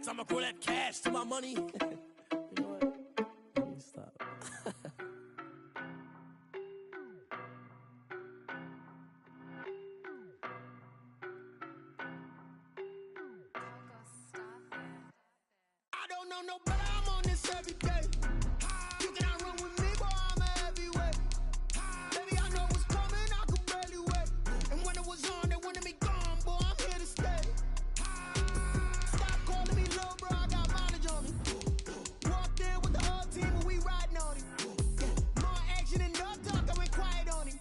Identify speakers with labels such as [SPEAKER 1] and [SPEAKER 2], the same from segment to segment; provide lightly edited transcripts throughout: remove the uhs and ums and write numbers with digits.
[SPEAKER 1] I'ma call that cash to my money. You know what? Let me stop. I don't know no better, I'm on this every day. You cannot run with me, boy, I'm a heavyweight. Baby, I know what's coming, I could barely wait. And when it was on, they wanted me gone, boy, I'm here to stay. Stop calling me little bro, I got mileage on me. Walked in with the whole team and we riding on him. More action and no talk, I went quiet on him.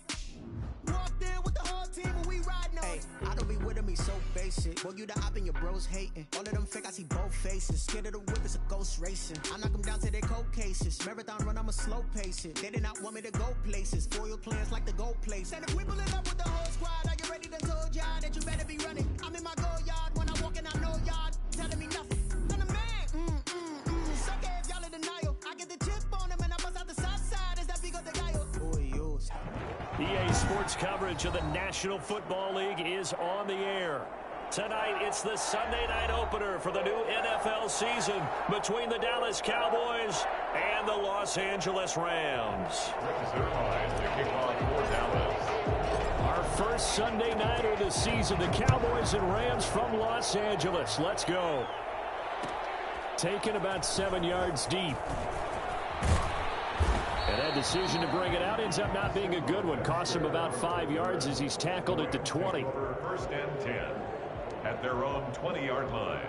[SPEAKER 1] Walked in with the whole team and we riding on him.
[SPEAKER 2] I don't be with him, he's so basic. Boy, you the op and your bros hating. All of them fake, I see both faces. Scared of the whip, it's a ghost racing. I knock them down to their cold cases. Marathon run, I'ma slow pace it. They did not want me to go places. Foil plans like the gold place. And if we pulling up with the whole squad, are you ready to told y'all that you better be running? I'm in my go yard when I walk in, I know y'all telling me nothing. I'm the man. Suck if y'all in denial. I get the chip on him and I bust out the south side. Is that big of the guy? Boy, you.
[SPEAKER 3] EA Sports coverage of the National Football League is on the air. Tonight, it's the Sunday night opener for the new NFL season between the Dallas Cowboys and the Los Angeles Rams. Our first Sunday night of the season, the Cowboys and Rams from Los Angeles. Let's go. Taken about 7 yards deep. And that decision to bring it out ends up not being a good one. Cost him about 5 yards as he's tackled at the 20.
[SPEAKER 4] First and 10 at their own 20-yard line.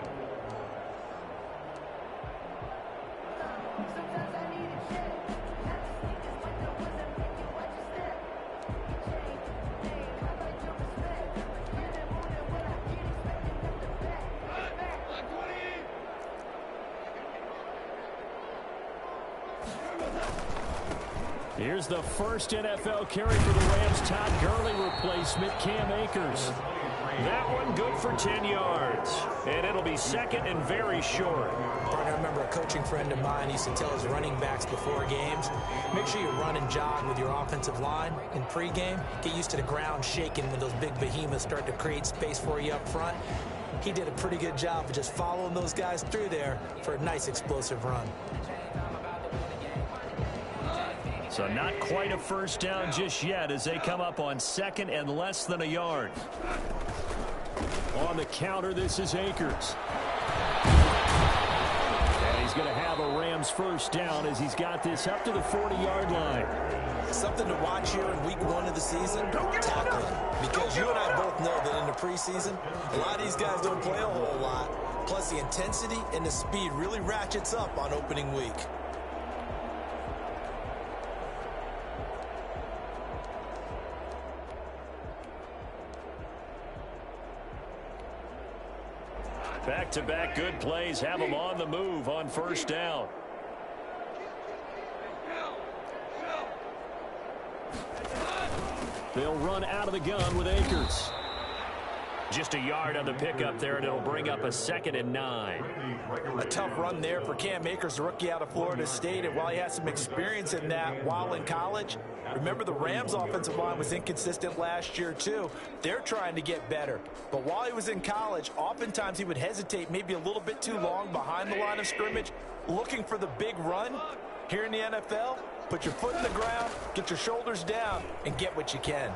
[SPEAKER 3] Here's the first NFL carry for the Rams' Todd Gurley replacement, Cam Akers. That one good for 10 yards. And it'll be second and very short.
[SPEAKER 5] I remember a coaching friend of mine used to tell his running backs before games, make sure you run and jog with your offensive line in pregame. Get used to the ground shaking when those big behemoths start to create space for you up front. He did a pretty good job of just following those guys through there for a nice explosive run.
[SPEAKER 3] So not quite a first down just yet as they come up on second and less than a yard. On the counter, this is Akers. And he's going to have a Rams first down as he's got this up to the 40-yard line.
[SPEAKER 5] Something to watch here in week 1 of the season, tackling. Because you and I both know that in the preseason, a lot of these guys don't play a whole lot. Plus the intensity and the speed really ratchets up on opening week.
[SPEAKER 3] Back-to-back good plays have them on the move on first down. They'll run out of the gun with Akers. Just a yard on the pickup there, and it'll bring up a 2nd and 9.
[SPEAKER 5] A tough run there for Cam Akers, the rookie out of Florida State. And while he has some experience in that while in college, remember the Rams' offensive line was inconsistent last year too. They're trying to get better. But while he was in college, oftentimes he would hesitate maybe a little bit too long behind the line of scrimmage, looking for the big run. Here in the NFL, put your foot in the ground, get your shoulders down, and get what you can.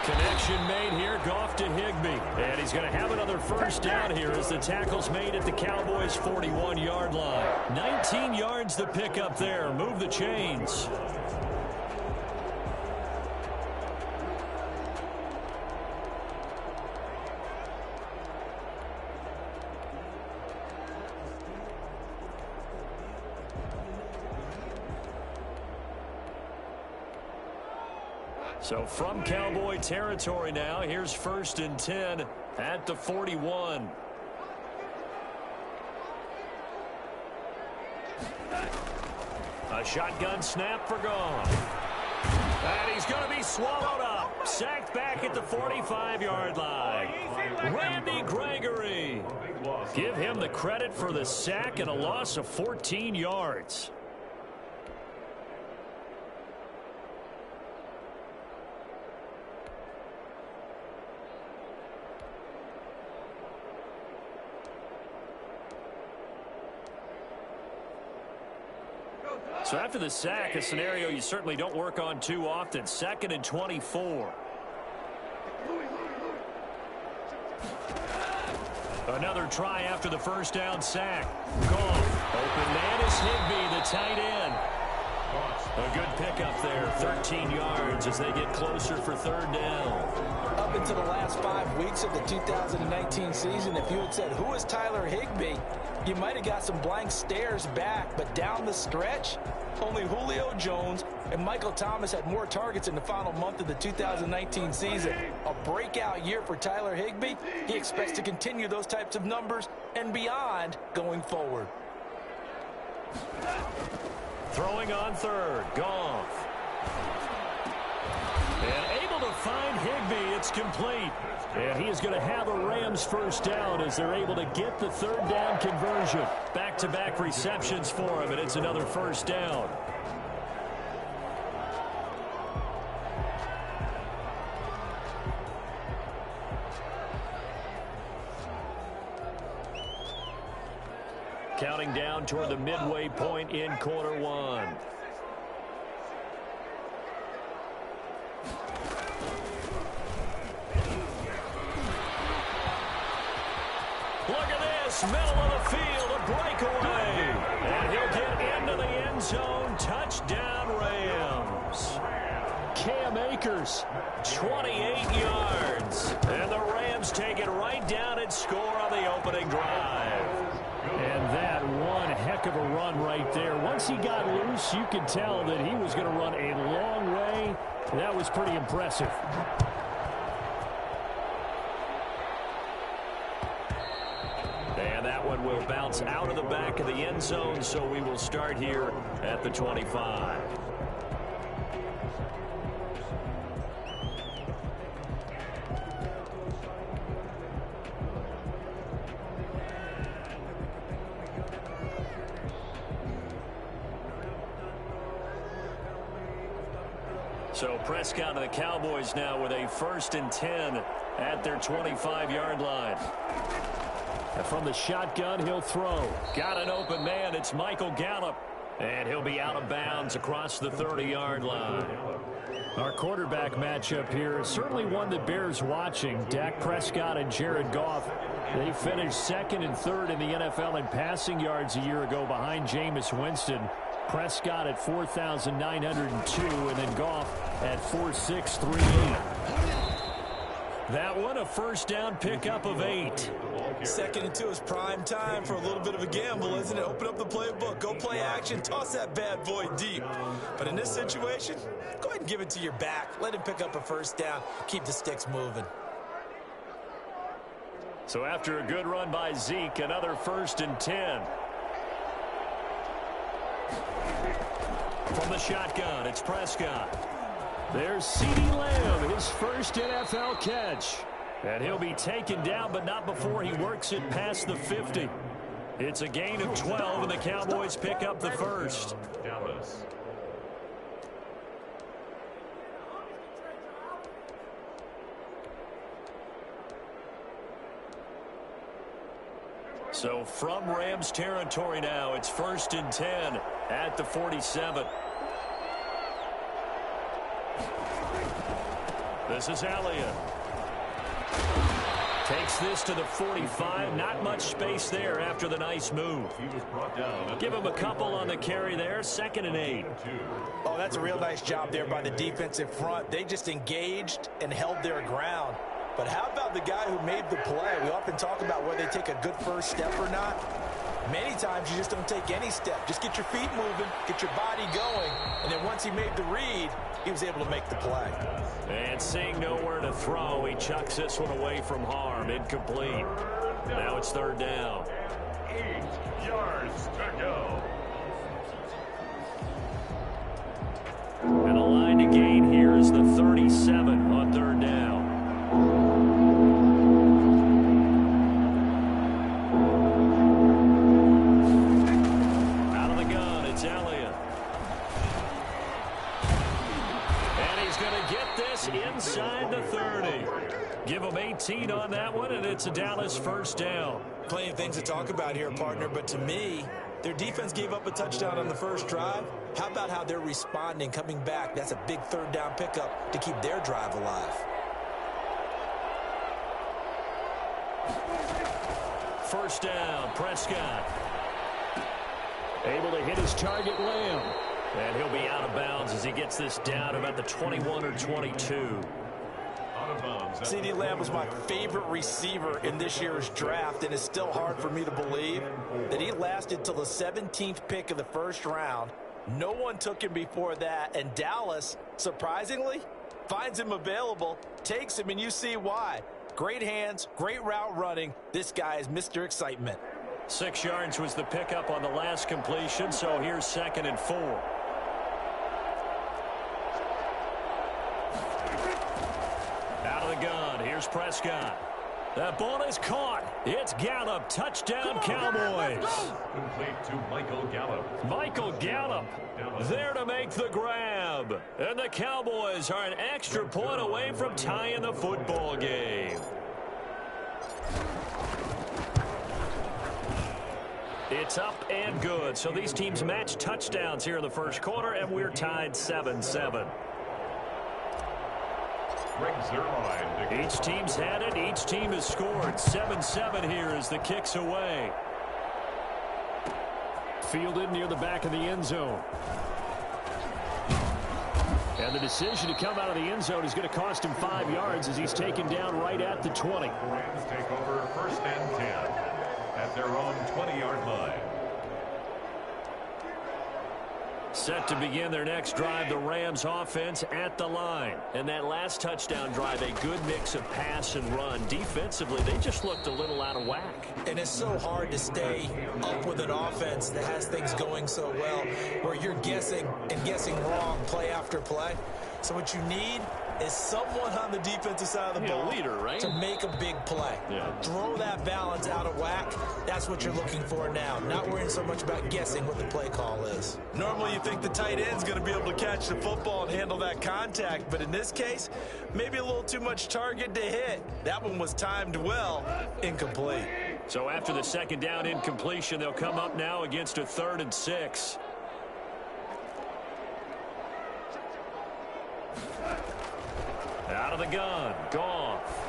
[SPEAKER 3] Connection made here, Goff to Higbee. And he's going to have another first down here as the tackle's made at the Cowboys' 41-yard line. 19 yards the pickup there. Move the chains. So from Cowboy territory now, here's 1st and 10 at the 41. A shotgun snap for Goff. And he's going to be swallowed up. Sacked back at the 45-yard line. Randy Gregory. Give him the credit for the sack and a loss of 14 yards. So after the sack, a scenario you certainly don't work on too often. 2nd and 24. Another try after the first down sack. Goff. Open man is Higbee, the tight end. A good pickup there, 13 yards as they get closer for 3rd down.
[SPEAKER 5] Up into the last 5 weeks of the 2019 season, if you had said, who is Tyler Higbee, you might have got some blank stares back. But down the stretch, only Julio Jones and Michael Thomas had more targets in the final month of the 2019 season. A breakout year for Tyler Higbee. He expects to continue those types of numbers and beyond going forward.
[SPEAKER 3] Throwing on 3rd, Goff. And able to find Higbee, it's complete. And he is going to have a Rams first down as they're able to get the 3rd down conversion. Back-to-back receptions for him, and it's another first down. Counting down toward the midway point in quarter 1. Look at this, middle of the field, a breakaway. And he'll get into the end zone. Touchdown, Rams. Cam Akers, 28 yards. And the Rams take it right down and score on the opening drive. And that one heck of a run right there. Once he got loose, you could tell that he was going to run a long way. That was pretty impressive. And that one will bounce out of the back of the end zone, so we will start here at the 25. So Prescott and the Cowboys now with a 1st and 10 at their 25-yard line. And from the shotgun, he'll throw. Got an open man. It's Michael Gallup. And he'll be out of bounds across the 30-yard line. Our quarterback matchup here is certainly one that bears watching. Dak Prescott and Jared Goff. They finished 2nd and 3rd in the NFL in passing yards a year ago behind Jameis Winston. Prescott at 4,902, and then Goff at 4,638. That one, a first down pickup of 8.
[SPEAKER 5] 2nd and 2 is prime time for a little bit of a gamble, isn't it? Open up the playbook, go play action, toss that bad boy deep. But in this situation, go ahead and give it to your back. Let him pick up a first down, keep the sticks moving.
[SPEAKER 3] So after a good run by Zeke, another 1st and 10. From the shotgun, it's Prescott. There's CeeDee Lamb, his first NFL catch. And he'll be taken down, but not before he works it past the 50. It's a gain of 12, and the Cowboys pick up the first.
[SPEAKER 4] Dallas.
[SPEAKER 3] So from Rams territory now, it's 1st and 10 at the 47. This is Elliott. Takes this to the 45. Not much space there after the nice move. Give him a couple on the carry there. 2nd and 8.
[SPEAKER 5] Oh, that's a real nice job there by the defensive front. They just engaged and held their ground. But how about the guy who made the play? We often talk about whether they take a good first step or not. Many times you just don't take any step. Just get your feet moving, get your body going, and then once he made the read, he was able to make the play.
[SPEAKER 3] And seeing nowhere to throw, he chucks this one away from harm. Incomplete. Now it's 3rd down.
[SPEAKER 4] 8 yards to go.
[SPEAKER 3] And the line to gain here is the 37 on 3rd down. Out of the gun, it's Elliott. And he's going to get this inside the 30. Give him 18 on that one, and it's a Dallas first down.
[SPEAKER 5] Plenty of things to talk about here, partner, but to me, Their defense gave up a touchdown on the first drive. How about how they're responding, coming back? That's a big third down pickup to keep their drive alive.
[SPEAKER 3] First down, Prescott. Able to hit his target, Lamb. And he'll be out of bounds as he gets this down about the 21 or 22.
[SPEAKER 5] CeeDee Lamb was my favorite receiver in this year's draft, and it's still hard for me to believe that he lasted till the 17th pick of the first round. No one took him before that, and Dallas, surprisingly, finds him available, takes him, and you see why. Great hands, great route running. This guy is Mr. Excitement.
[SPEAKER 3] 6 yards was the pickup on the last completion, so here's 2nd and 4. Out of the gun, here's Prescott. That ball is caught. It's Gallup. Touchdown, Cowboys.
[SPEAKER 4] Complete to Michael Gallup.
[SPEAKER 3] Michael Gallup there to make the grab. And the Cowboys are an extra point away from tying the football game. It's up and good. So these teams match touchdowns here in the first quarter, and we're tied 7-7. Each team's had it. Each team has scored. 7-7 here as the kick's away. Fielded near the back of the end zone. And the decision to come out of the end zone is going to cost him 5 yards as he's taken down right at the 20.
[SPEAKER 4] Rams take over 1st and 10 at their own 20-yard line.
[SPEAKER 3] Set to begin their next drive, the Rams offense at the line. And that last touchdown drive, a good mix of pass and run. Defensively, they just looked a little out of whack.
[SPEAKER 5] And it's so hard to stay up with an offense that has things going so well, where you're guessing and guessing wrong play after play. So what you need is someone on the defensive side of the ball
[SPEAKER 3] leader, right?
[SPEAKER 5] to make a big play.
[SPEAKER 3] Yeah.
[SPEAKER 5] Throw that balance out of whack. That's what you're looking for now. Not worrying so much about guessing what the play call is. Normally you think the tight end's going to be able to catch the football and handle that contact, but in this case, maybe a little too much target to hit. That one was timed well, incomplete.
[SPEAKER 3] So after the 2nd down incompletion, they'll come up now against a 3rd and 6. Out of the gun, Goff.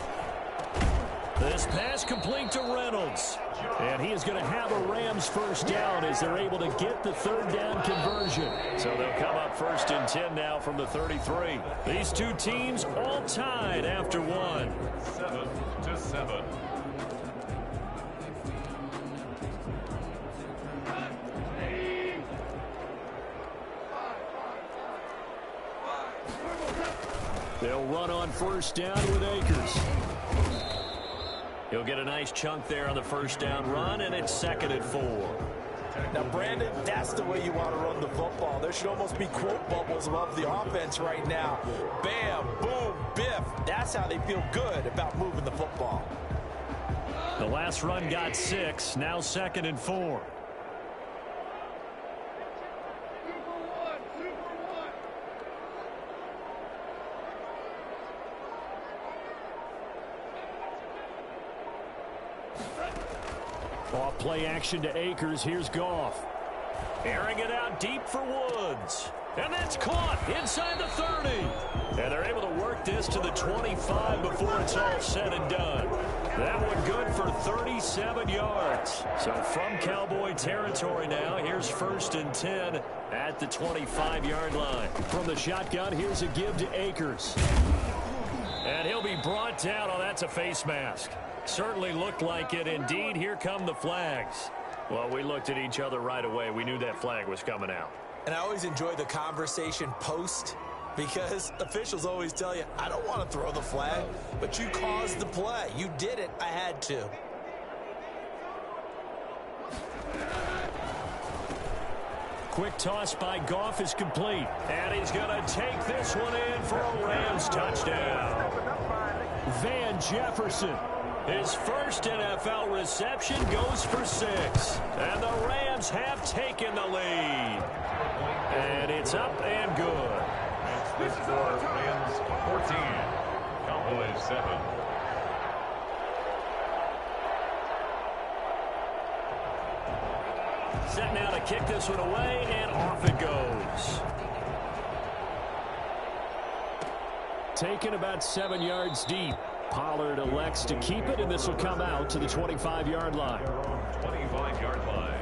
[SPEAKER 3] This pass complete to Reynolds. And he is going to have a Rams first down as they're able to get the 3rd down conversion. So they'll come up 1st and 10 now from the 33. These two teams all tied after one.
[SPEAKER 4] 7-7.
[SPEAKER 3] They'll run on 1st down with Akers. He'll get a nice chunk there on the 1st down run, and it's 2nd and 4.
[SPEAKER 5] Now, Brandon, that's the way you want to run the football. There should almost be quote bubbles above the offense right now. Bam, boom, biff. That's how they feel good about moving the football.
[SPEAKER 3] The last run got 6, now 2nd and 4. Off play action to Akers. Here's Goff. Airing it out deep for Woods. And that's caught inside the 30. And they're able to work this to the 25 before it's all said and done. That one good for 37 yards. So from Cowboy territory now, here's 1st and 10 at the 25-yard line. From the shotgun, here's a give to Akers. And he'll be brought down. Oh, that's a face mask. Certainly looked like it. Indeed, here come the flags. Well, we looked at each other right away. We knew that flag was coming out.
[SPEAKER 5] And I always enjoy the conversation post because officials always tell you, I don't want to throw the flag, but you caused the play. You did it. I had to.
[SPEAKER 3] Quick toss by Goff is complete. And he's going to take this one in for a Rams touchdown. Van Jefferson. His first NFL reception goes for 6. And the Rams have taken the lead. And it's up and good.
[SPEAKER 4] This score, Rams 14, Cowboys 7.
[SPEAKER 3] Set now to kick this one away, and off it goes. Taken about 7 yards deep. Pollard elects to keep it, and this will come out to the 25-yard line.
[SPEAKER 4] 25-yard line.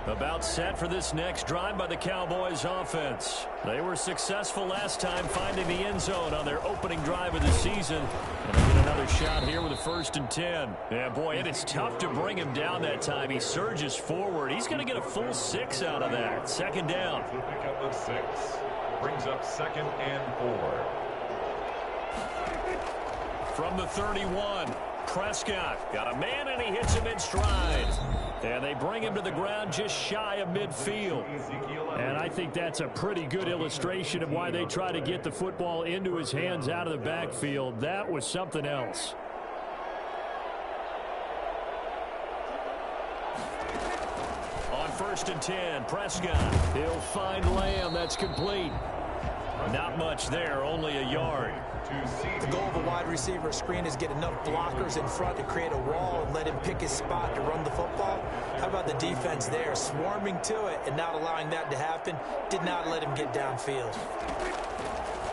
[SPEAKER 3] About set for this next drive by the Cowboys offense. They were successful last time finding the end zone on their opening drive of the season. And they get another shot here with a 1st and 10. Yeah, boy, it is tough to bring him down that time. He surges forward. He's going to get a full 6 out of that. 2nd down.
[SPEAKER 4] To pick up the 6. Brings up 2nd and 4.
[SPEAKER 3] From the 31, Prescott got a man, and he hits him in stride. And they bring him to the ground just shy of midfield. And I think that's a pretty good illustration of why they try to get the football into his hands out of the backfield. That was something else. On 1st and 10, Prescott. He'll find Lamb. That's complete. Not much there, only a yard.
[SPEAKER 5] The goal of a wide receiver screen is get enough blockers in front to create a wall and let him pick his spot to run the football. How about the defense there, swarming to it and not allowing that to happen? Did not let him get downfield.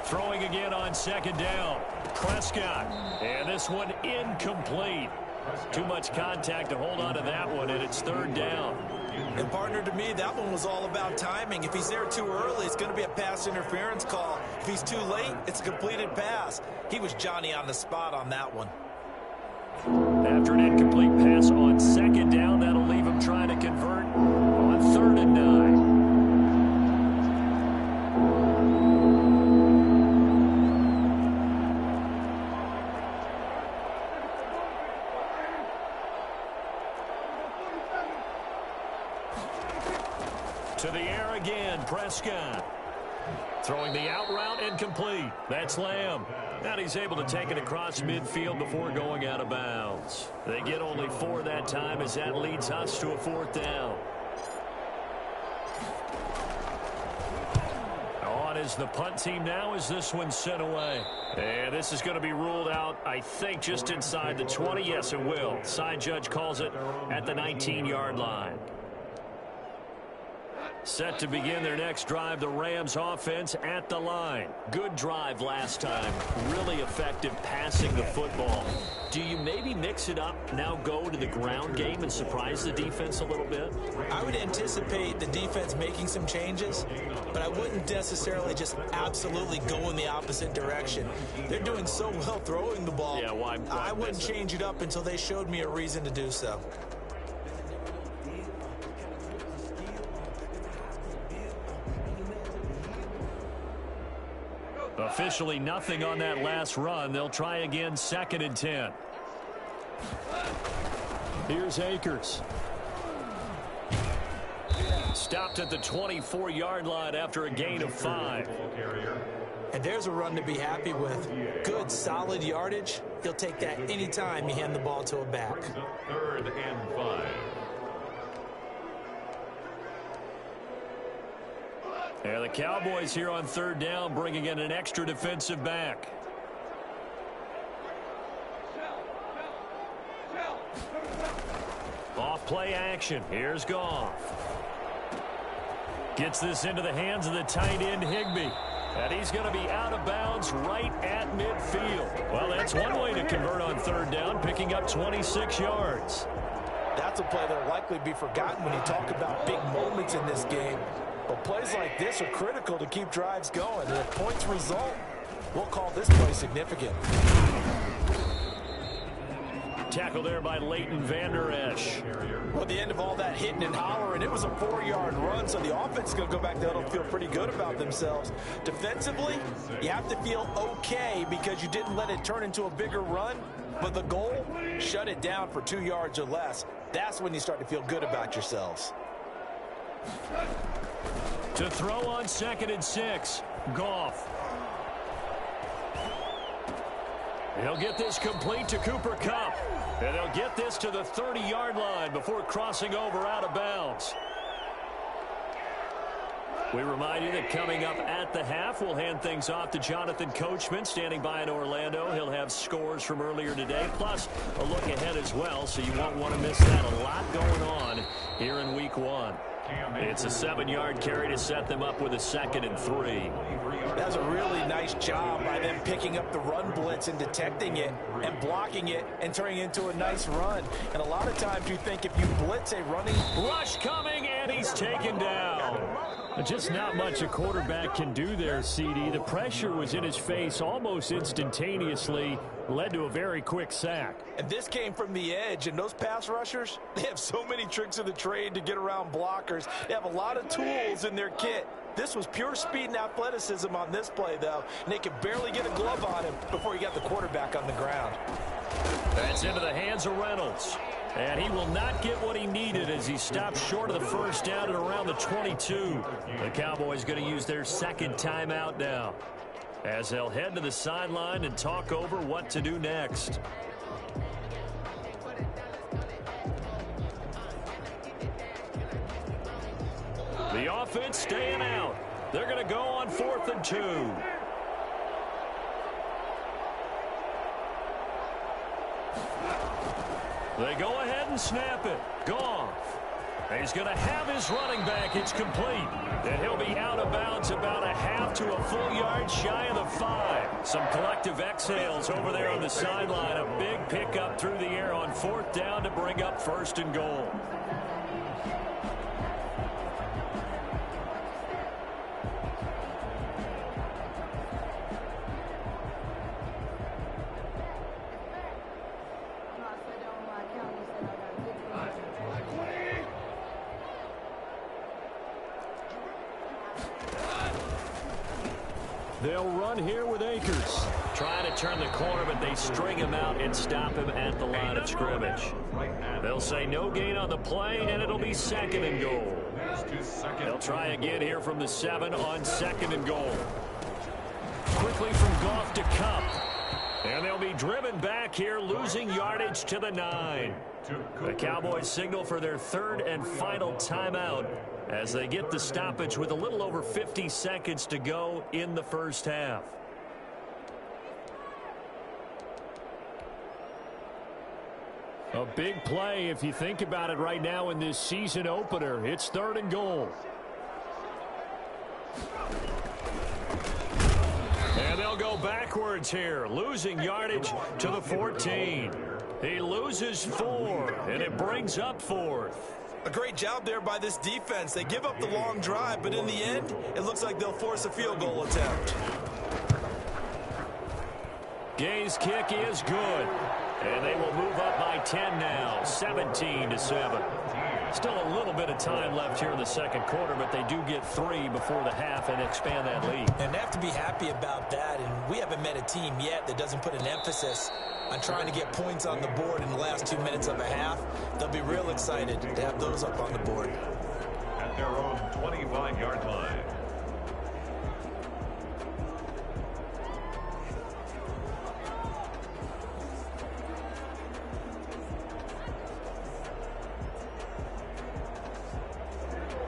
[SPEAKER 3] Throwing again on 2nd down. Prescott. And this one incomplete. Too much contact to hold on to that one, and it's 3rd down.
[SPEAKER 5] And partner, to me, that one was all about timing. If he's there too early, it's going to be a pass interference call. If he's too late, it's a completed pass. He was Johnny on the spot on that one.
[SPEAKER 3] After an incomplete pass on 2nd down, that'll leave him trying to convert on 3rd and 9. To the air again, Prescott. Throwing the out route incomplete. That's Lamb. And he's able to take it across midfield before going out of bounds. They get only 4 that time as that leads us to a 4th down. On is the punt team now as this one's sent away. And this is going to be ruled out, I think, just inside the 20. Yes, it will. Side judge calls it at the 19-yard line. Set to begin their next drive, the Rams offense at the line. Good drive last time. Really effective passing the football. Do you maybe mix it up, now go to the ground game and surprise the defense a little bit?
[SPEAKER 5] I would anticipate the defense making some changes, but I wouldn't necessarily just absolutely go in the opposite direction. They're doing so well throwing the ball.
[SPEAKER 3] Yeah, why
[SPEAKER 5] I wouldn't change it up until they showed me a reason to do so.
[SPEAKER 3] Officially nothing on that last run. They'll try again, 2nd and 10. Here's Akers. Stopped at the 24-yard line after a gain of 5.
[SPEAKER 5] And there's a run to be happy with. Good, solid yardage. He'll take that anytime you hand the ball to a back.
[SPEAKER 4] 3rd and 5.
[SPEAKER 3] And the Cowboys here on 3rd down, bringing in an extra defensive back. Off play action. Here's Goff. Gets this into the hands of the tight end, Higbee. And he's going to be out of bounds right at midfield. Well, that's one way to convert on 3rd down, picking up 26 yards.
[SPEAKER 5] That's a play that'll likely be forgotten when you talk about big moments in this game. But plays like this are critical to keep drives going. And if points result, we'll call this play significant.
[SPEAKER 3] Tackle there by Leighton Vander Esch.
[SPEAKER 5] Well, at the end of all that hitting and hollering, it was a 4-yard run, so the offense is going to go back there and feel pretty good about themselves. Defensively, you have to feel okay because you didn't let it turn into a bigger run. But the goal, shut it down for 2 yards or less. That's when you start to feel good about yourselves.
[SPEAKER 3] To throw on 2nd and 6, Goff. He'll get this complete to Cooper Kupp. And he'll get this to the 30-yard line before crossing over out of bounds. We remind you that coming up at the half, we'll hand things off to Jonathan Coachman, standing by in Orlando. He'll have scores from earlier today, plus a look ahead as well, so you won't want to miss that. A lot going on here in Week 1. It's a 7-yard carry to set them up with a 2nd and 3.
[SPEAKER 5] That's a really nice job by them picking up the run blitz and detecting it and blocking it and turning it into a nice run. And a lot of times you think if you blitz a running
[SPEAKER 3] rush coming, and he's taken down. Just not much a quarterback can do there, CD. The pressure was in his face almost instantaneously, led to a very quick sack.
[SPEAKER 5] And this came from the edge, and those pass rushers, they have so many tricks of the trade to get around blockers. They have a lot of tools in their kit. This was pure speed and athleticism on this play, though, and they could barely get a glove on him before he got the quarterback on the ground.
[SPEAKER 3] That's into the hands of Reynolds. And he will not get what he needed as he stops short of the first down at around the 22. The Cowboys going to use their 2nd timeout now, as they'll head to the sideline and talk over what to do next. The offense staying out. They're going to go on 4th and 2. They go ahead and snap it. Goff. He's going to have his running back. It's complete. And he'll be out of bounds about a half to a full yard shy of the 5. Some collective exhales over there on the sideline. A big pickup through the air on 4th down to bring up 1st and goal. They'll run here with Akers. Trying to turn the corner, but they string him out and stop him at the line of scrimmage. They'll say no gain on the play, and it'll be 2nd and goal. They'll try again here from the 7 on 2nd and goal. Quickly from Goff to Kupp. And they'll be driven back here, losing yardage to the 9. The Cowboys signal for their 3rd and final timeout as they get the stoppage with a little over 50 seconds to go in the first half. A big play if you think about it right now in this season opener. It's 3rd and goal. And they'll go backwards here, losing yardage to the 14. He loses 4, and it brings up 4th.
[SPEAKER 5] A great job there by this defense. They give up the long drive, but in the end, it looks like they'll force a field goal attempt.
[SPEAKER 3] Gay's kick is good. And they will move up by 10 now, 17-7. Still a little bit of time left here in the second quarter, but they do get 3 before the half and expand that lead.
[SPEAKER 5] And they have to be happy about that, and we haven't met a team yet that doesn't put an emphasis on trying to get points on the board in the last 2 minutes of a half. They'll be real excited to have those up on the board.
[SPEAKER 4] At their own 25-yard line.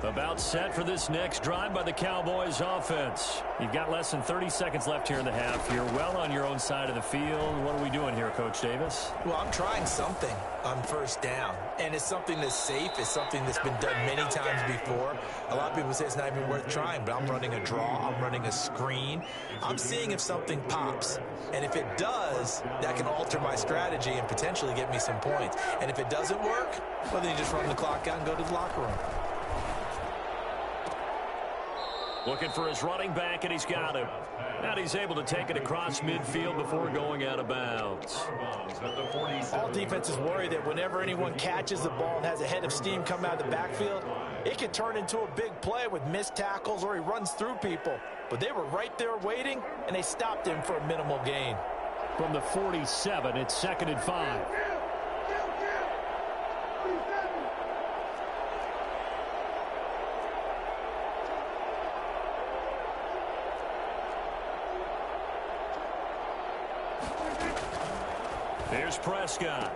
[SPEAKER 3] About set for this next drive by the Cowboys offense. You've got less than 30 seconds left here in the half. You're well on your own side of the field. What are we doing here, Coach Davis?
[SPEAKER 5] Well, I'm trying something on first down, and it's something that's safe. It's something that's been done many times before. A lot of people say it's not even worth trying, but I'm running a draw. I'm running a screen. I'm seeing if something pops, and if it does, that can alter my strategy and potentially get me some points. And if it doesn't work, well, then you just run the clock out and go to the locker room.
[SPEAKER 3] Looking for his running back, and he's got him. Now he's able to take it across midfield before going out of bounds.
[SPEAKER 5] All defenses worry that whenever anyone catches the ball and has a head of steam come out of the backfield, it can turn into a big play with missed tackles or he runs through people. But they were right there waiting, and they stopped him for a minimal gain.
[SPEAKER 3] From the 47, it's 2nd and 5. Here's Prescott.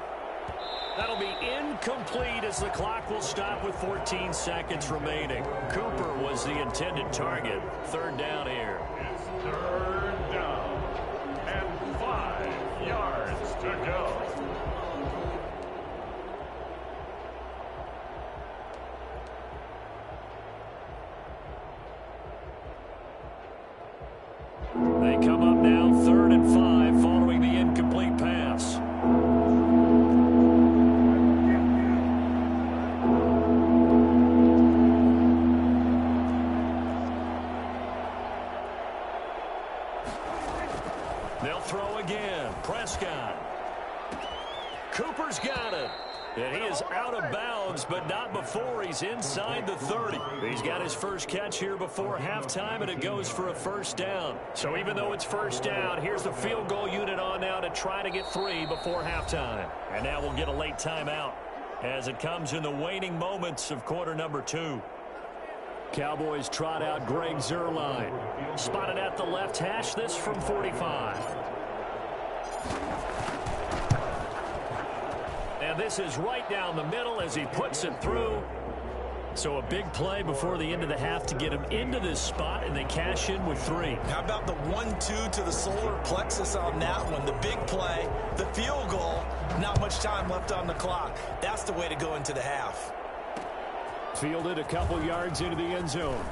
[SPEAKER 3] That'll be incomplete as the clock will stop with 14 seconds remaining. Cooper was the intended target. Third down here.
[SPEAKER 4] It's third down and 5 yards to go.
[SPEAKER 3] They come up now 3rd and 5 following the incomplete pass. They'll throw again. Prescott. Cooper's got it. And he is out of bounds, but not before he's inside the 30. He's got his first catch here before halftime, and it goes for a first down. So even though it's first down, here's the field goal unit on now to try to get 3 before halftime. And now we'll get a late timeout as it comes in the waning moments of quarter number 2. Cowboys trot out Greg Zuerlein. Spotted at the left hash, this from 45. And this is right down the middle as he puts it through. So a big play before the end of the half to get him into this spot, and they cash in with 3.
[SPEAKER 5] How about the 1-2 to the solar plexus on that one? The big play, the field goal, not much time left on the clock. That's the way to go into the half.
[SPEAKER 3] Fielded a couple yards into the end zone.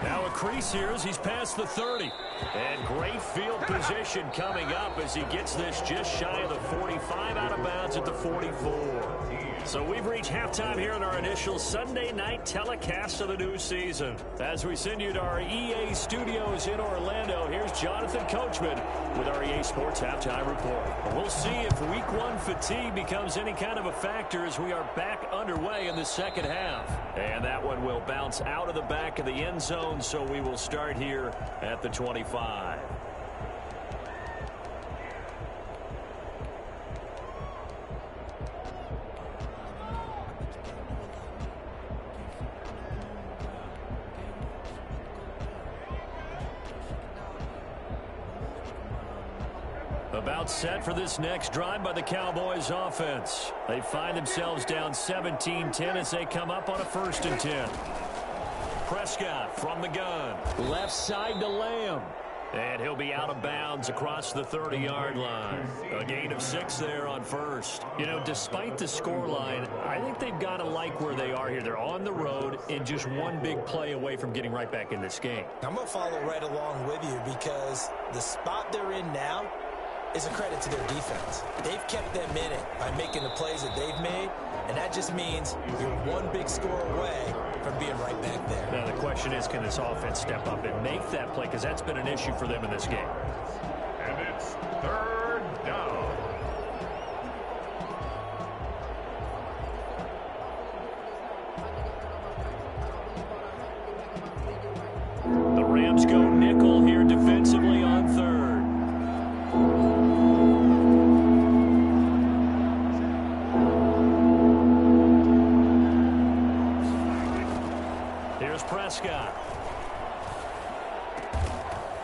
[SPEAKER 3] Now a crease here as he's past the 30. And great field position coming up as he gets this just shy of the 45, out of bounds at the 44. So we've reached halftime here in our initial Sunday night telecast of the new season. As we send you to our EA studios in Orlando, here's Jonathan Coachman with our EA Sports Halftime Report. We'll see if Week 1 fatigue becomes any kind of a factor as we are back underway in the second half. And that one will bounce out of the back of the end zone, so we will start here at the 25. About set for this next drive by the Cowboys offense. They find themselves down 17-10 as they come up on a 1st and 10. Prescott from the gun. Left side to Lamb. And he'll be out of bounds across the 30-yard line. A gain of 6 there on first. You know, despite the scoreline, I think they've got to like where they are here. They're on the road and just one big play away from getting right back in this game.
[SPEAKER 5] I'm going to follow right along with you because the spot they're in now is a credit to their defense. They've kept them in it by making the plays that they've made, and that just means you're one big score away from being right back there.
[SPEAKER 3] Now the question is, can this offense step up and make that play? Because that's been an issue for them in this game.
[SPEAKER 4] And it's 3rd down.
[SPEAKER 3] The Rams go nickel here defensively on 3rd. Here's Prescott.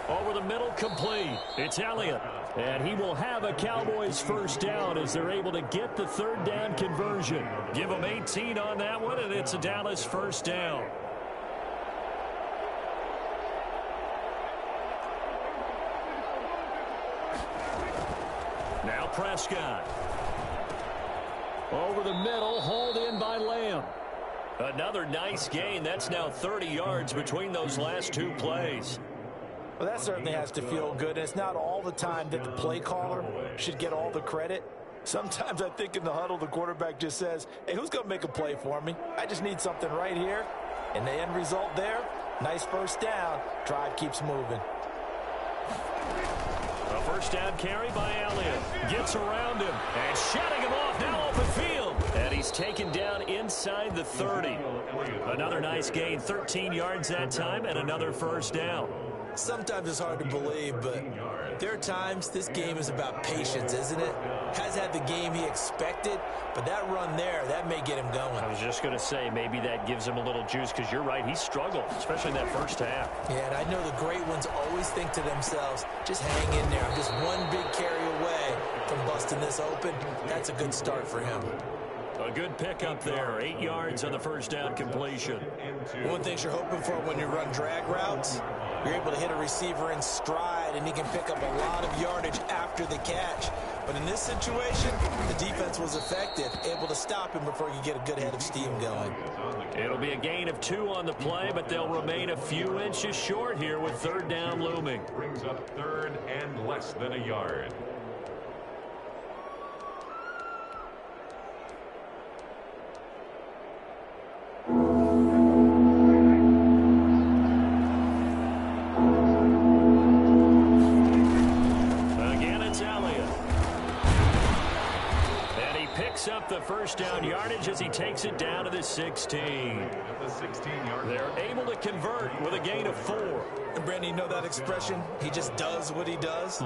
[SPEAKER 3] Over the middle, complete. It's Elliott. And he will have a Cowboys first down as they're able to get the 3rd down conversion. Give them 18 on that one, and it's a Dallas first down. Now Prescott. Over the middle, hauled in by Lamb. Another nice gain. That's now 30 yards between those last 2 plays.
[SPEAKER 5] Well, that certainly has to feel good. And it's not all the time that the play caller should get all the credit. Sometimes I think in the huddle, the quarterback just says, hey, who's going to make a play for me? I just need something right here. And the end result there, nice first down. Drive keeps moving.
[SPEAKER 3] A first down carry by Elliott. Gets around him and shutting him off now open field. And he's taken down inside the 30. Another nice gain, 13 yards that time, and another first down.
[SPEAKER 5] Sometimes it's hard to believe, but there are times this game is about patience, isn't it? Has had the game he expected, but that run there, that may get him going.
[SPEAKER 3] I was just going to say, maybe that gives him a little juice, because you're right, he struggled, especially in that first half.
[SPEAKER 5] Yeah, and I know the great ones always think to themselves, just hang in there. I'm just one big carry away from busting this open. That's a good start for him.
[SPEAKER 3] A good pickup there, 8 yards on the first down completion.
[SPEAKER 5] One thing you're hoping for when you run drag routes, you're able to hit a receiver in stride, and he can pick up a lot of yardage after the catch. But in this situation, the defense was effective, able to stop him before he could get a good head of steam going.
[SPEAKER 3] It'll be a gain of 2 on the play, but they'll remain a few inches short here with third down looming.
[SPEAKER 4] Brings up third and less than a yard.
[SPEAKER 3] Up the first down yardage as he takes it down to the 16.
[SPEAKER 4] At the 16-yard.
[SPEAKER 3] They're able to convert with a gain of 4.
[SPEAKER 5] And Brandon, you know that expression? He just does what he does.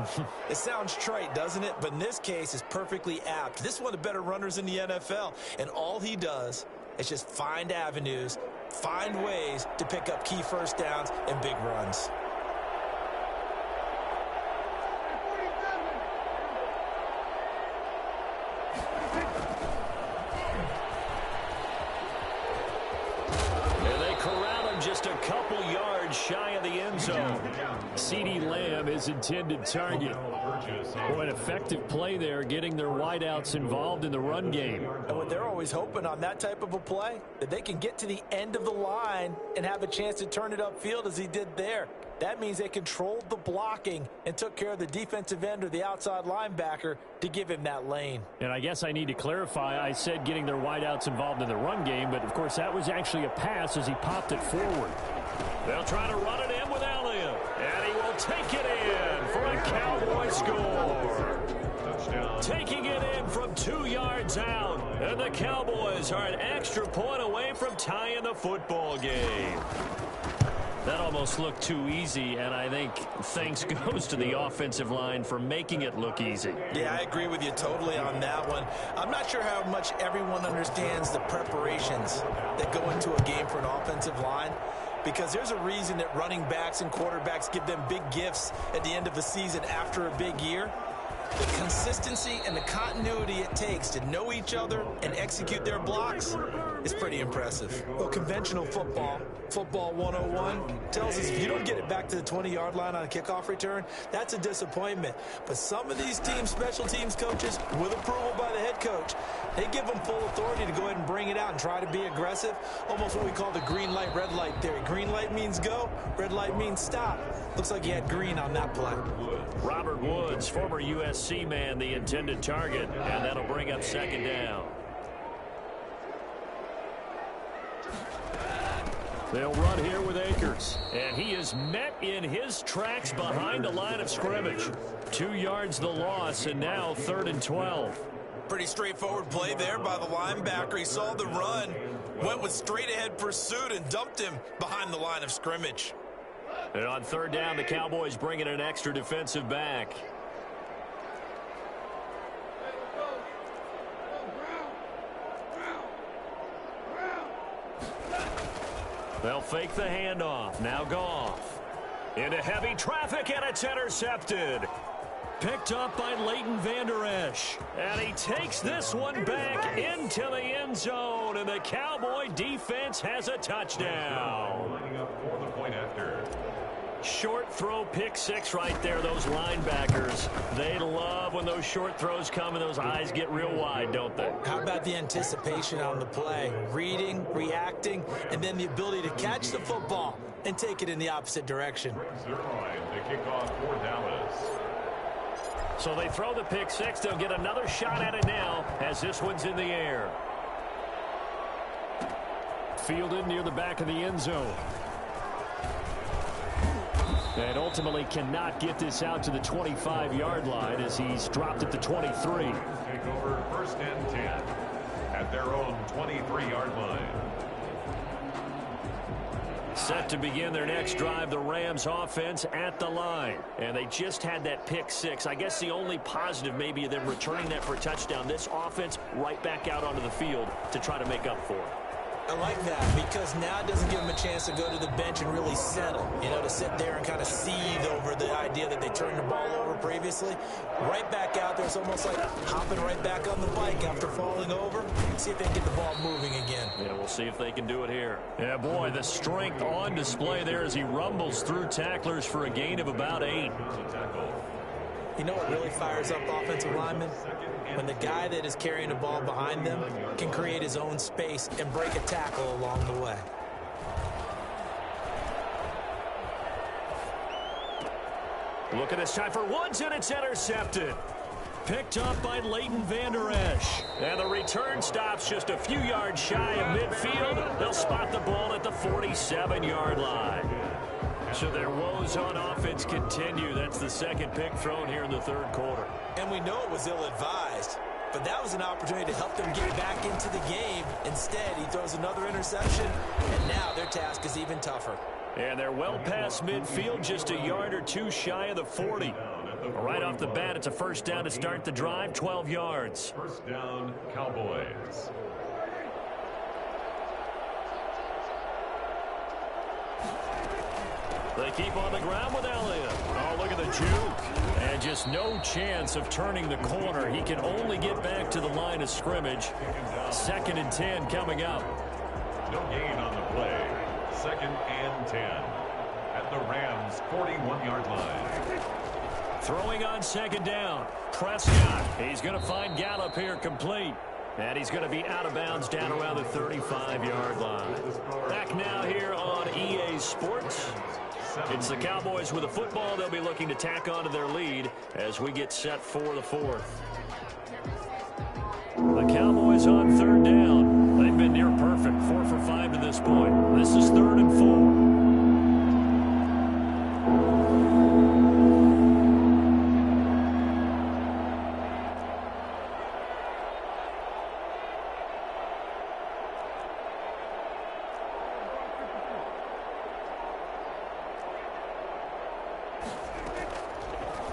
[SPEAKER 5] It sounds trite, doesn't it? But in this case, it's perfectly apt. This is one of the better runners in the NFL. And all he does is just find avenues, find ways to pick up key first downs and big runs.
[SPEAKER 3] Just a couple yards shy of the end zone. CeeDee Lamb is intended target. Boy, an effective play there, getting their wideouts involved in the run game.
[SPEAKER 5] And what they're always hoping on that type of a play, that they can get to the end of the line and have a chance to turn it upfield as he did there. That means they controlled the blocking and took care of the defensive end or the outside linebacker to give him that lane.
[SPEAKER 3] And I guess I need to clarify, I said getting their wideouts involved in the run game, but of course that was actually a pass as he popped it forward. They'll try to run it in with Elliott, and he will take it in for a Cowboy score.
[SPEAKER 4] Touchdown.
[SPEAKER 3] Taking it in from 2 yards out, and the Cowboys are an extra point away from tying the football game. That almost looked too easy, and I think thanks goes to the offensive line for making it look easy.
[SPEAKER 5] Yeah, I agree with you totally on that one. I'm not sure how much everyone understands the preparations that go into a game for an offensive line, because there's a reason that running backs and quarterbacks give them big gifts at the end of the season after a big year. The consistency and the continuity it takes to know each other and execute their blocks is pretty impressive. Well, conventional football 101, tells us if you don't get it back to the 20-yard line on a kickoff return, that's a disappointment. But some of these teams, special teams coaches, with approval by the head coach, they give them full authority to go ahead and bring it out and try to be aggressive, almost what we call the green light, red light theory. Green light means go, red light means stop. Looks like he had green on that play.
[SPEAKER 3] Robert Woods, former USC man, the intended target, and that'll bring up second down. They'll run here with Akers, and he is met in his tracks behind the line of scrimmage. 2 yards the loss, and now 3rd and 12.
[SPEAKER 5] Pretty straightforward play there by the linebacker. He saw the run, went with straight-ahead pursuit, and dumped him behind the line of scrimmage.
[SPEAKER 3] And on 3rd down, the Cowboys bring in an extra defensive back. They'll fake the handoff. Now Goff. Into heavy traffic, and it's intercepted. Picked up by Leighton Vander Esch. And he takes this one back into the end zone, and the Cowboy defense has a touchdown.
[SPEAKER 4] Lining up for the point after.
[SPEAKER 3] Short throw, pick six right there. Those linebackers, they love when those short throws come and those eyes get real wide, don't they?
[SPEAKER 5] How about the anticipation on the play? Reading, reacting, and then the ability to catch the football and take it in the opposite direction.
[SPEAKER 4] Zerline, the kickoff for Dallas.
[SPEAKER 3] So they throw the pick six. They'll get another shot at it now as this one's in the air. Fielded near the back of the end zone. And ultimately cannot get this out to the 25-yard line as he's dropped at the 23.
[SPEAKER 4] Take over 1st and 10 at their own 23-yard line.
[SPEAKER 3] Set to begin their next drive, the Rams offense at the line. And they just had that pick six. I guess the only positive maybe of them returning that for a touchdown. This offense right back out onto the field to try to make up for it.
[SPEAKER 5] I like that because now it doesn't give them a chance to go to the bench and really settle, to sit there and kind of seethe over the idea that they turned the ball over previously. Right back out there, it's almost like hopping right back on the bike after falling over. See if they can get the ball moving again.
[SPEAKER 3] Yeah, we'll see if they can do it here. Yeah, boy, the strength on display there as he rumbles through tacklers for a gain of about 8.
[SPEAKER 5] You know what really fires up offensive linemen? When the guy that is carrying the ball behind them can create his own space and break a tackle along the way.
[SPEAKER 3] Look at this time for Woods, and it's intercepted. Picked up by Leighton Vander Esch. And the return stops just a few yards shy of midfield. They'll spot the ball at the 47-yard line. So their woes on offense continue. That's the second pick thrown here in the third quarter.
[SPEAKER 5] And we know it was ill-advised, but that was an opportunity to help them get back into the game. Instead, he throws another interception, and now their task is even tougher.
[SPEAKER 3] And they're well past midfield, just a yard or two shy of the 40. Right off the bat, it's a first down to start the drive, 12 yards.
[SPEAKER 4] First down, Cowboys.
[SPEAKER 3] They keep on the ground with Elliott. Oh, look at the juke. And just no chance of turning the corner. He can only get back to the line of scrimmage. 2nd and 10 coming up.
[SPEAKER 4] No gain on the play. 2nd and 10 at the Rams' 41-yard line.
[SPEAKER 3] Throwing on 2nd down. Prescott. He's going to find Gallup here complete. And he's going to be out of bounds down around the 35-yard line. Back now here on EA Sports. It's the Cowboys with the football. They'll be looking to tack onto their lead as we get set for the fourth. The Cowboys on 3rd down. They've been near perfect, 4 for 5 to this point. This is 3rd and 4.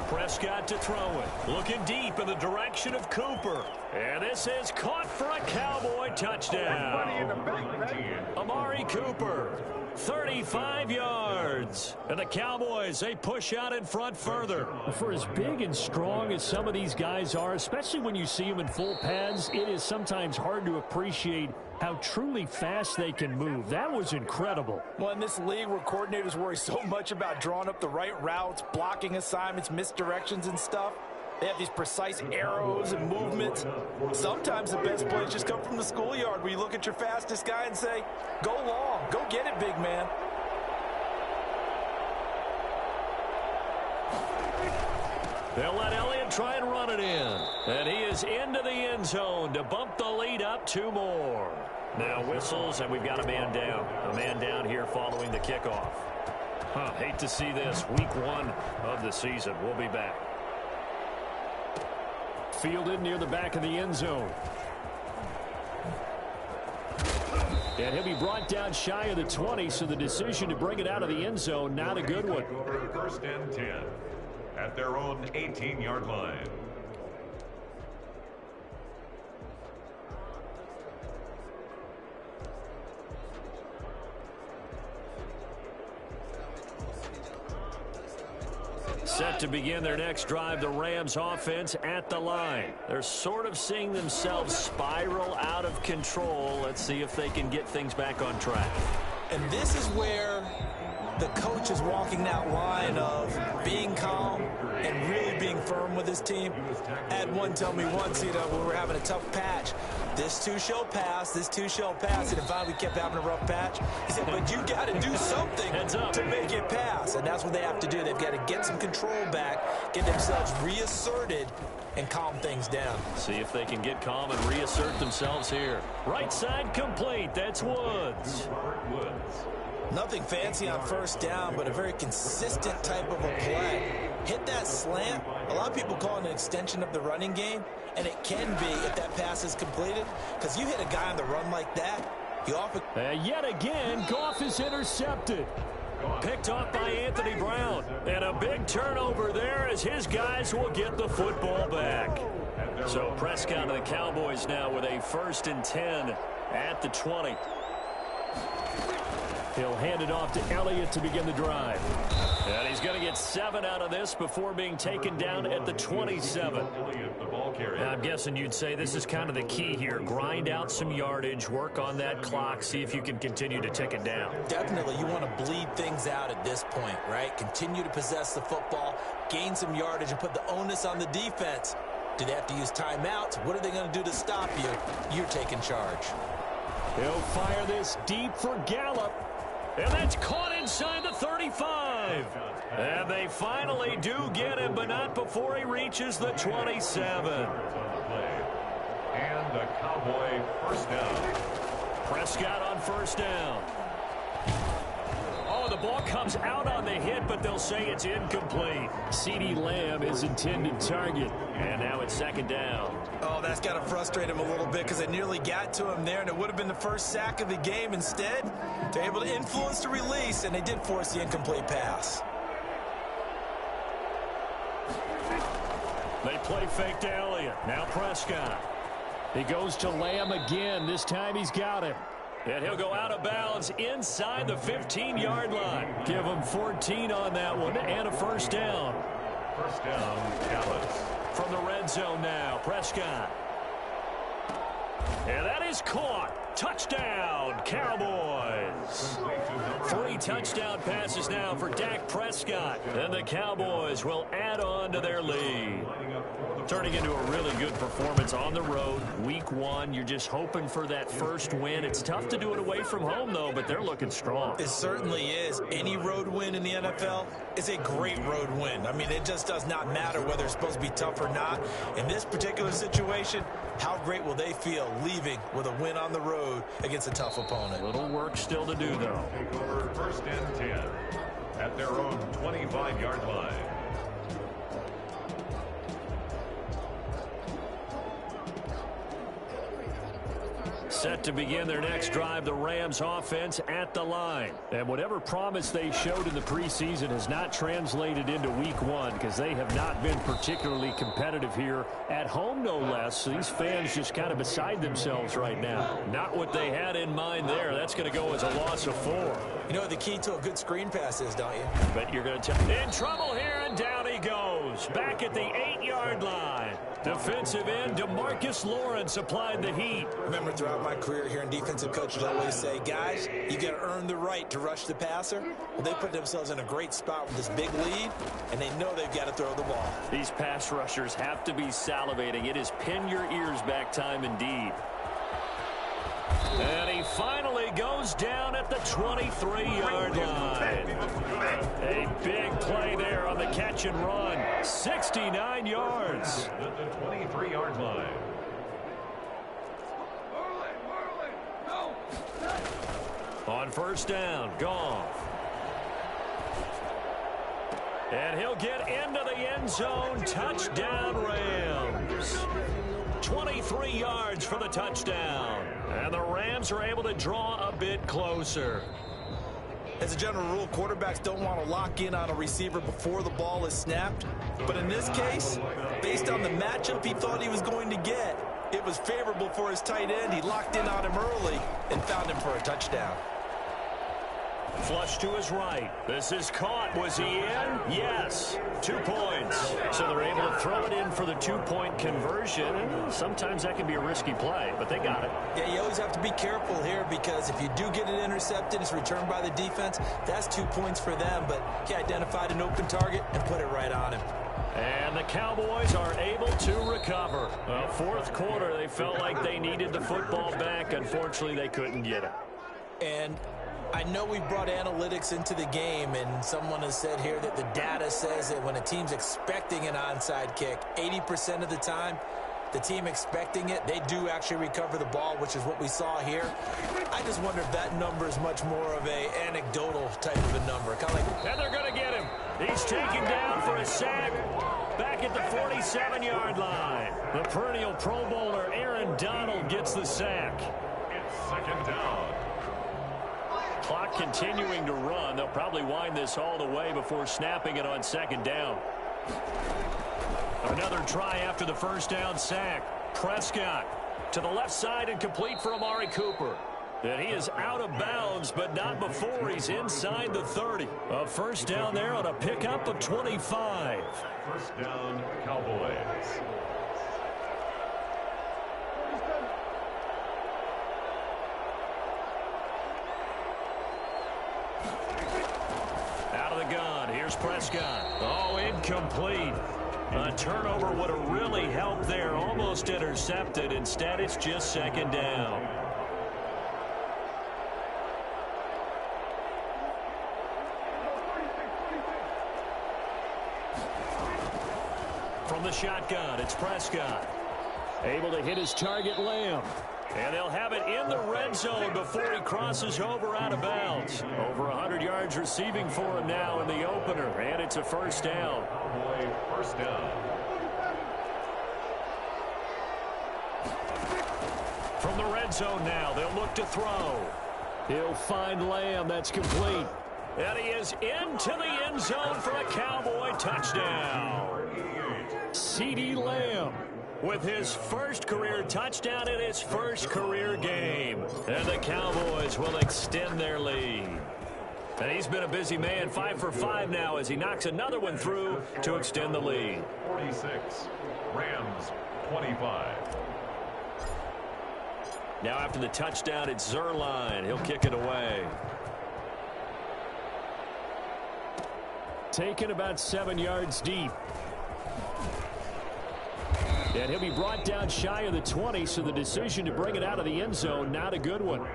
[SPEAKER 3] Prescott to throw it. Looking deep in the direction of Cooper. And this is caught for a Cowboy touchdown. Amari Cooper, 35 yards. And the Cowboys, they push out in front further. For as big and strong as some of these guys are, especially when you see them in full pads, it is sometimes hard to appreciate how truly fast they can move. That was incredible.
[SPEAKER 5] Well, in this league where coordinators worry so much about drawing up the right routes, blocking assignments, misdirections and stuff, they have these precise arrows and movements. Sometimes the best plays just come from the schoolyard where you look at your fastest guy and say, go long, go get it, big man.
[SPEAKER 3] They'll let Elliott try and run it in. And he is into the end zone to bump the lead up 2 more. Now whistles, and we've got a man down. A man down here following the kickoff. Hate to see this. Week 1 of the season. We'll be back. Fielded near the back of the end zone. And he'll be brought down shy of the 20, so the decision to bring it out of the end zone, not a good one.
[SPEAKER 4] 1st and 10 at their own 18-yard line.
[SPEAKER 3] Set to begin their next drive, the Rams offense at the line. They're sort of seeing themselves spiral out of control. Let's see if they can get things back on track.
[SPEAKER 5] And this is where the coach is walking that line of being calm and really being firm with his team. I had one tell me once, when we were having a tough patch, this too shall pass, this too shall pass. And finally we kept having a rough patch. He said, but you got to do something to make it pass. And that's what they have to do. They've got to get some control back, get themselves reasserted, and calm things down.
[SPEAKER 3] See if they can get calm and reassert themselves here. Right side complete. That's Woods.
[SPEAKER 5] Nothing fancy on 1st down, but a very consistent type of a play. Hit that slant. A lot of people call it an extension of the running game, and it can be if that pass is completed, because you hit a guy on the run like that,
[SPEAKER 3] Yet again, Goff is intercepted. Picked off by Anthony Brown. And a big turnover there as his guys will get the football back. So Prescott and the Cowboys now with a 1st and 10 at the 20. He'll hand it off to Elliott to begin the drive. And he's going to get 7 out of this before being taken down at the 27. Now, I'm guessing you'd say this is kind of the key here. Grind out some yardage, work on that clock, see if you can continue to tick it down.
[SPEAKER 5] Definitely, you want to bleed things out at this point, right? Continue to possess the football, gain some yardage, and put the onus on the defense. Do they have to use timeouts? What are they going to do to stop you? You're taking charge.
[SPEAKER 3] He'll fire this deep for Gallup. And that's caught inside the 35. And they finally do get him, but not before he reaches the 27.
[SPEAKER 4] And a Cowboy 1st down.
[SPEAKER 3] Prescott on 1st down. Oh, the ball comes out on the hit, but they'll say it's incomplete. CeeDee Lamb is intended target. And now it's 2nd down.
[SPEAKER 5] Oh, that's got to frustrate him a little bit because they nearly got to him there, and it would have been the first sack of the game. Instead, they're able to influence the release, and they did force the incomplete pass.
[SPEAKER 3] They play fake to Elliott. Now Prescott. He goes to Lamb again. This time he's got him. And he'll go out of bounds inside the 15-yard line. Give him 14 on that one and a 1st down.
[SPEAKER 4] 1st down, Dallas.
[SPEAKER 3] From the red zone now, Prescott. And that is caught. Touchdown, Cowboys. 3 touchdown passes now for Dak Prescott. And the Cowboys will add on to their lead. Turning into a really good performance on the road. Week 1, you're just hoping for that first win. It's tough to do it away from home, though, but they're looking strong.
[SPEAKER 5] It certainly is. Any road win in the NFL is a great road win. I mean, it just does not matter whether it's supposed to be tough or not. In this particular situation, how great will they feel leaving with a win on the road against a tough opponent?
[SPEAKER 3] Little work still to do, though.
[SPEAKER 4] Take over 1st and 10 at their own 25-yard line.
[SPEAKER 3] Set to begin their next drive, the Rams offense at the line. And whatever promise they showed in the preseason has not translated into week 1 because they have not been particularly competitive here at home, no less. So these fans just kind of beside themselves right now. Not what they had in mind there. That's going to go as a loss of 4.
[SPEAKER 5] You know what the key to a good screen pass is, don't you?
[SPEAKER 3] But you're going to tell. In trouble here, and down he goes. Back at the 8-yard line. Defensive end DeMarcus Lawrence applied the heat.
[SPEAKER 5] Remember, throughout my career here in defensive coaches always say, guys, you got to earn the right to rush the passer. Well, they put themselves in a great spot with this big lead, and they know they've got to throw the ball.
[SPEAKER 3] These pass rushers have to be salivating. It is pin your ears back time indeed. And he finally goes down at the 23-yard line. A big play there on the catch and run. 69 yards.
[SPEAKER 4] At the 23-yard line.
[SPEAKER 3] On 1st down, Goff. And he'll get into the end zone. Touchdown, Rams. 23 yards for the touchdown. And the Rams are able to draw a bit closer.
[SPEAKER 5] As a general rule, quarterbacks don't want to lock in on a receiver before the ball is snapped. But in this case, based on the matchup he thought he was going to get, it was favorable for his tight end. He locked in on him early and found him for a touchdown.
[SPEAKER 3] Flush to his right. This is caught. Was he in? Yes. 2 points. So they're able to throw it in for the 2-point conversion. Sometimes that can be a risky play, but they got it.
[SPEAKER 5] Yeah, you always have to be careful here because if you do get it intercepted, it's returned by the defense. That's 2 points for them, but he identified an open target and put it right on him.
[SPEAKER 3] And the Cowboys are able to recover. Well, 4th quarter, they felt like they needed the football back. Unfortunately, they couldn't get it.
[SPEAKER 5] And I know we brought analytics into the game, and someone has said here that the data says that when a team's expecting an onside kick, 80% of the time, the team expecting it, they do actually recover the ball, which is what we saw here. I just wonder if that number is much more of a anecdotal type of a number. Kind of like,
[SPEAKER 3] and they're going to get him. He's taken down for a sack back at the 47-yard line. The perennial Pro Bowler Aaron Donald gets the sack.
[SPEAKER 4] Second down.
[SPEAKER 3] Clock continuing to run. They'll probably wind this all the way before snapping it on second down. Another try after the first down sack. Prescott to the left side and complete for Amari Cooper. And he is out of bounds, but not before he's inside the 30. A first down there on a pickup of 25.
[SPEAKER 4] First down, Cowboys.
[SPEAKER 3] Out of the gun. Here's Prescott. Oh, incomplete. A turnover would have really helped there. Almost intercepted. Instead, it's just second down. From the shotgun, it's Prescott. Able to hit his target, Lamb. And they'll have it in the red zone before he crosses over out of bounds. Over 100 yards receiving for him now in the opener. And it's a first down.
[SPEAKER 4] Cowboy first down.
[SPEAKER 3] From the red zone now, they'll look to throw. He'll find Lamb. That's complete. And he is into the end zone for a Cowboy touchdown. CeeDee Lamb with his first career touchdown in his first career game. And the Cowboys will extend their lead. And he's been a busy man, 5 for 5 now as he knocks another one through to extend the lead.
[SPEAKER 4] 46, Rams 25.
[SPEAKER 3] Now after the touchdown, it's Zuerlein. He'll kick it away. Taken about 7 yards deep. And he'll be brought down shy of the 20, so the decision to bring it out of the end zone, not a good one.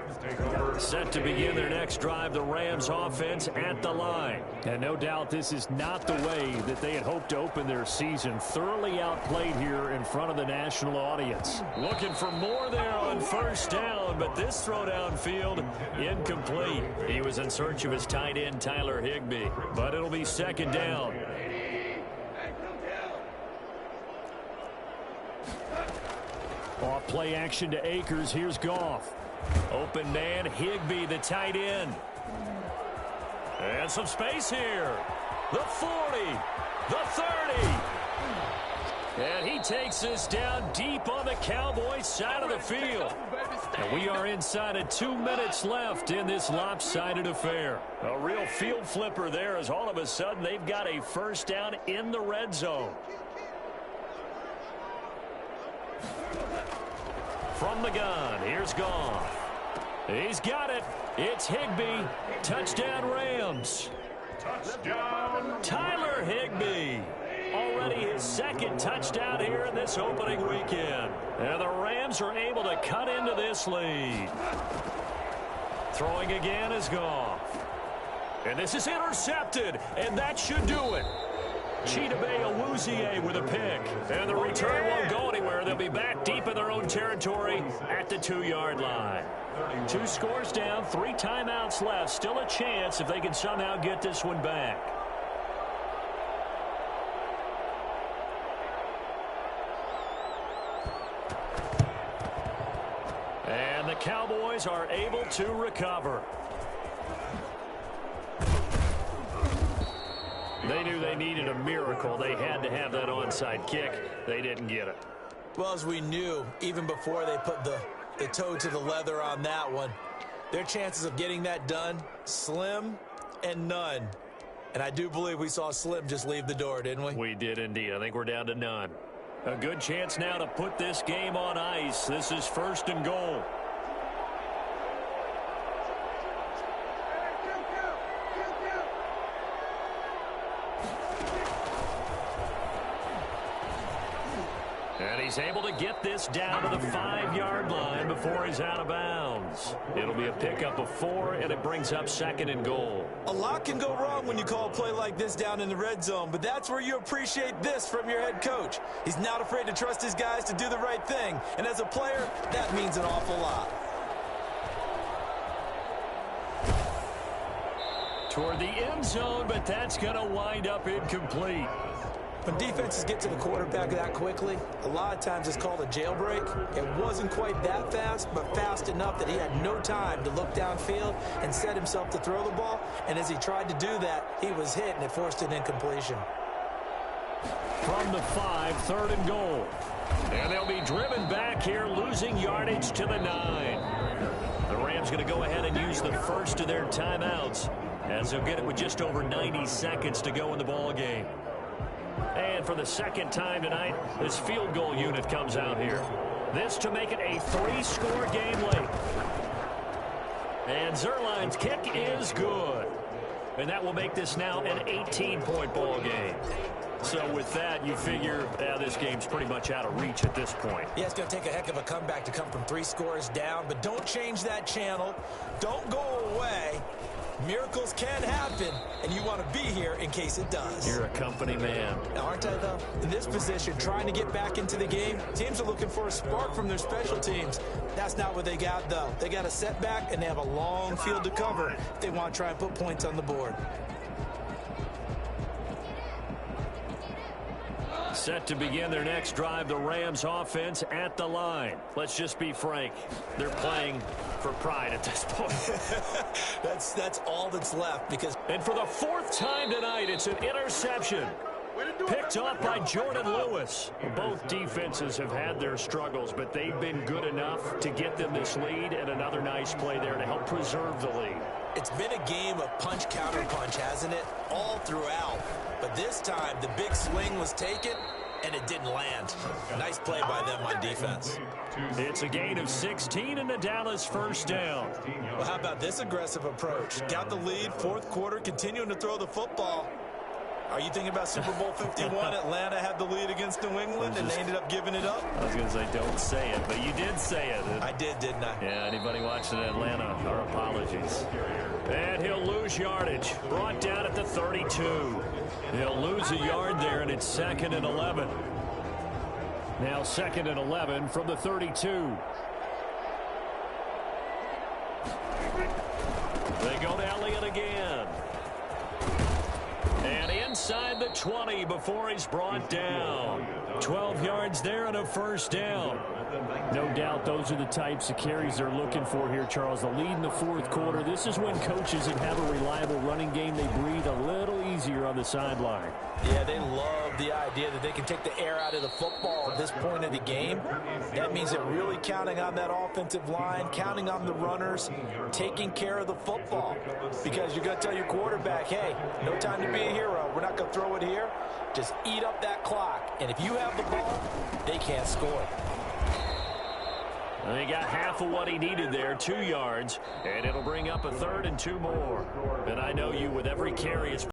[SPEAKER 3] Set to begin their next drive, the Rams offense at the line. And no doubt this is not the way that they had hoped to open their season. Thoroughly outplayed here in front of the national audience. Looking for more there on first down, but this throw downfield, incomplete. He was in search of his tight end, Tyler Higbee. But it'll be second down. Off play action to Akers. Here's Goff. Open man, Higbee, the tight end. And some space here. The 40, the 30. And he takes this down deep on the Cowboys side of the field. And we are inside of 2 minutes left in this lopsided affair. A real field flipper there as all of a sudden they've got a first down in the red zone. From the gun, here's Goff. He's got it. It's Higbee. Touchdown Rams.
[SPEAKER 4] Touchdown.
[SPEAKER 3] Tyler Higbee. Already his second touchdown here in this opening weekend. And the Rams are able to cut into this lead. Throwing again is Goff. And this is intercepted. And that should do it. Chidobe Awuzie with a pick. And the return won't go anywhere. They'll be back deep in their own territory at the 2-yard line. 2 scores down, 3 timeouts left. Still a chance if they can somehow get this one back. And the Cowboys are able to recover. They knew they needed a miracle. They had to have that onside kick. They didn't get it.
[SPEAKER 5] Well, as we knew, even before they put the toe to the leather on that one, their chances of getting that done, slim and none. And I do believe we saw Slim just leave the door, didn't we?
[SPEAKER 3] We did indeed. I think we're down to none. A good chance now to put this game on ice. This is first and goal. And he's able to get this down to the 5-yard line before he's out of bounds. It'll be a pickup of 4, and it brings up second and goal.
[SPEAKER 5] A lot can go wrong when you call a play like this down in the red zone, but that's where you appreciate this from your head coach. He's not afraid to trust his guys to do the right thing, and as a player, that means an awful lot.
[SPEAKER 3] Toward the end zone, but that's going to wind up incomplete.
[SPEAKER 5] When defenses get to the quarterback that quickly, a lot of times it's called a jailbreak. It wasn't quite that fast, but fast enough that he had no time to look downfield and set himself to throw the ball. And as he tried to do that, he was hit, and it forced an incompletion.
[SPEAKER 3] From the 5, 3rd and goal. And they'll be driven back here, losing yardage to the 9. The Rams going to go ahead and use the first of their timeouts, as they'll get it with just over 90 seconds to go in the ball game. And for the second time tonight, this field goal unit comes out here. This to make it a 3-score game late. And Zuerlein's kick is good. And that will make this now an 18-point ball game. So with that, you figure this game's pretty much out of reach at this point.
[SPEAKER 5] Yeah, it's going to take a heck of a comeback to come from 3 scores down, but don't change that channel. Don't go away. Miracles can happen, and you want to be here in case it does.
[SPEAKER 3] You're a company man.
[SPEAKER 5] Now, aren't I, though? In this position, trying to get back into the game, teams are looking for a spark from their special teams. That's not what they got, though. They got a setback, and they have a long field to cover if they want to try and put points on the board.
[SPEAKER 3] Set to begin their next drive, the Rams offense at the line. Let's just be frank. They're playing for pride at this point.
[SPEAKER 5] That's all that's left because...
[SPEAKER 3] And for the 4th time tonight, it's an interception. Picked off by Jordan Lewis. Both defenses have had their struggles, but they've been good enough to get them this lead, and another nice play there to help preserve the lead.
[SPEAKER 5] It's been a game of punch, counter punch, hasn't it? All throughout. But this time, the big swing was taken, and it didn't land. Nice play by them on defense.
[SPEAKER 3] It's a gain of 16 and the Dallas first down.
[SPEAKER 5] Well, how about this aggressive approach? Got the lead, 4th quarter, continuing to throw the football. Are you thinking about Super Bowl 51? Atlanta had the lead against New England, and they ended up giving it up?
[SPEAKER 3] I was going to say, don't say it, but you did say it.
[SPEAKER 5] I did, didn't I?
[SPEAKER 3] Yeah, anybody watching Atlanta, our apologies. And he'll lose yardage. Brought down at the 32. He'll lose a yard there, and it's 2nd and 11. Now 2nd and 11 from the 32. They go to Elliott again. And inside the 20 before he's brought down. 12 yards there and a first down. No doubt those are the types of carries they're looking for here, Charles. The lead in the 4th quarter. This is when coaches that have a reliable running game, they breathe a little easier on the sideline.
[SPEAKER 5] Yeah, they love the idea that they can take the air out of the football at this point of the game. That means they're really counting on that offensive line, counting on the runners, taking care of the football. Because you're going to tell your quarterback, hey, no time to be a hero. We're not going to throw it here. Just eat up that clock. And if you have the ball, they can't score.
[SPEAKER 3] And he got half of what he needed there, 2 yards, and it'll bring up a 3rd and 2 more. And I know you, with every carry, it's